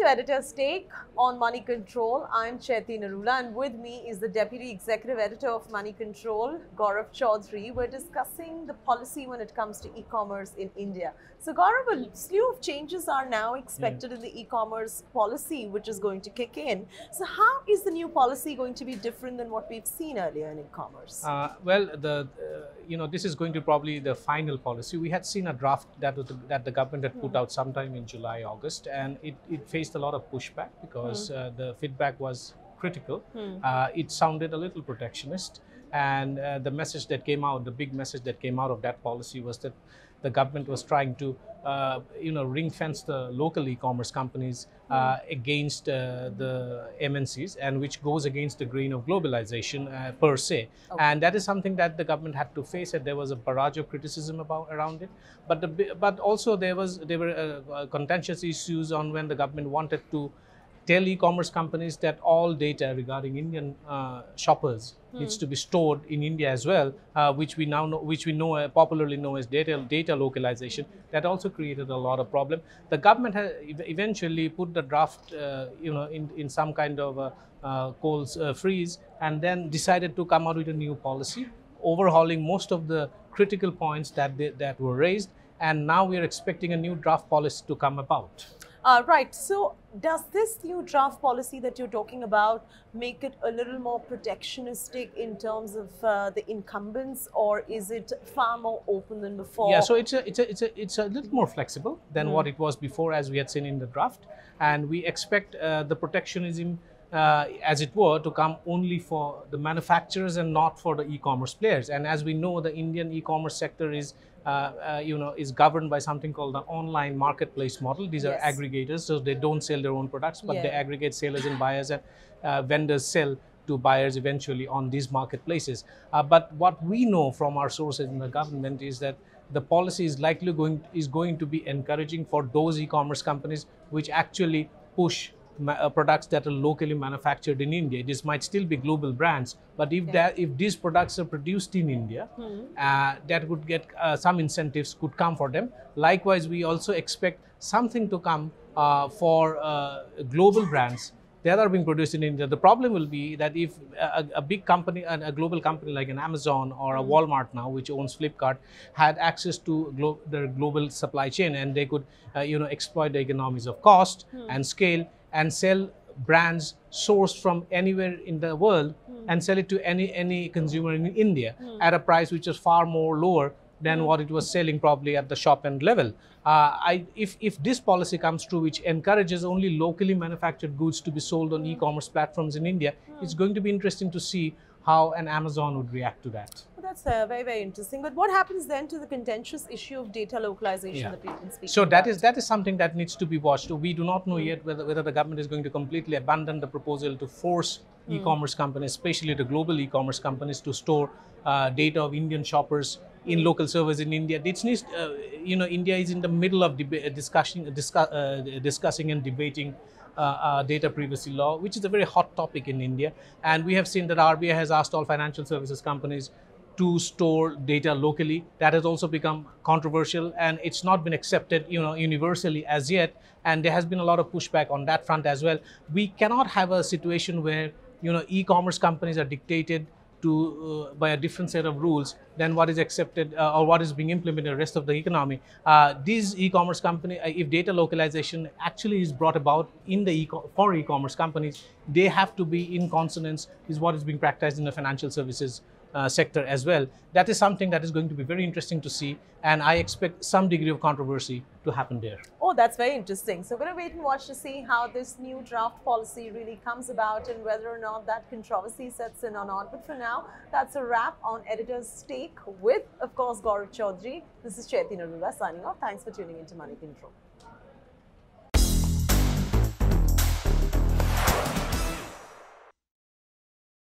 to Editor's Take on Money Control. I'm Chaiti Narula, and with me is the Deputy Executive Editor of Money Control, Gaurav Chaudhary. We're discussing the policy when it comes to e-commerce in India. So Gaurav, a slew of changes are now expected in the e-commerce policy, which is going to kick in. So how is the new policy going to be different than what we've seen earlier in e-commerce? This is going to probably the final policy. We had seen a draft that the government had put out sometime in July, August, and it faced a lot of pushback because the feedback was critical. It sounded a little protectionist, and the message that came out, the big message that came out of that policy was that the government was trying to, ring fence the local e-commerce companies against the MNCs, and which goes against the grain of globalization per se. Okay. And that is something that the government had to face, and there was a barrage of criticism around it. But also there were contentious issues on when the government wanted to tell e-commerce companies that all data regarding Indian shoppers needs to be stored in India as well, which we popularly know as data localization. That also created a lot of problem. The government has eventually put the draft, in some kind of cold freeze, and then decided to come out with a new policy, overhauling most of the critical points that were raised, and now we are expecting a new draft policy to come about. Right. So does this new draft policy that you're talking about make it a little more protectionistic in terms of the incumbents, or is it far more open than before? Yeah, so it's a little more flexible than what it was before, as we had seen in the draft, and we expect the protectionism, as it were, to come only for the manufacturers and not for the e-commerce players. And as we know, the Indian e-commerce sector is governed by something called the online marketplace model. These are aggregators, so they don't sell their own products, but they aggregate sellers and buyers, and vendors sell to buyers eventually on these marketplaces. But what we know from our sources in the government is that the policy is likely going to be encouraging for those e-commerce companies which actually push products that are locally manufactured in India. This might still be global brands, but if these products are produced in India, that would get some incentives could come for them. Likewise, we also expect something to come for global brands that are being produced in India. The problem will be that if a big company, a global company like an Amazon or a Walmart now, which owns Flipkart, had access to their global supply chain, and they could exploit the economies of cost and scale, and sell brands sourced from anywhere in the world and sell it to any consumer in India at a price which is far more lower than what it was selling probably at the shop end level. If this policy comes true, which encourages only locally manufactured goods to be sold on e-commerce platforms in India, it's going to be interesting to see how an Amazon would react to that. Well, that's very, very interesting. But what happens then to the contentious issue of data localization that we've been speaking about? So that is something that needs to be watched. We do not know yet whether the government is going to completely abandon the proposal to force e-commerce companies, especially the global e-commerce companies, to store data of Indian shoppers in local servers in India. India is in the middle of discussing and debating data privacy law, which is a very hot topic in India. And we have seen that RBI has asked all financial services companies to store data locally. That has also become controversial, and it's not been accepted universally as yet. And there has been a lot of pushback on that front as well. We cannot have a situation where e-commerce companies are dictated to by a different set of rules than what is accepted or what is being implemented in the rest of the economy. These e-commerce companies, if data localization actually is brought about in the for e-commerce companies, they have to be in consonance with what is being practiced in the financial services sector as well. That is something that is going to be very interesting to see, and I expect some degree of controversy to happen there. Oh, that's very interesting. So we're going to wait and watch to see how this new draft policy really comes about and whether or not that controversy sets in or not. But for now, that's a wrap on Editor's Take with, of course, Gaurav Chaudhary. This is Chaiti Narula signing off. Thanks for tuning into Money Control.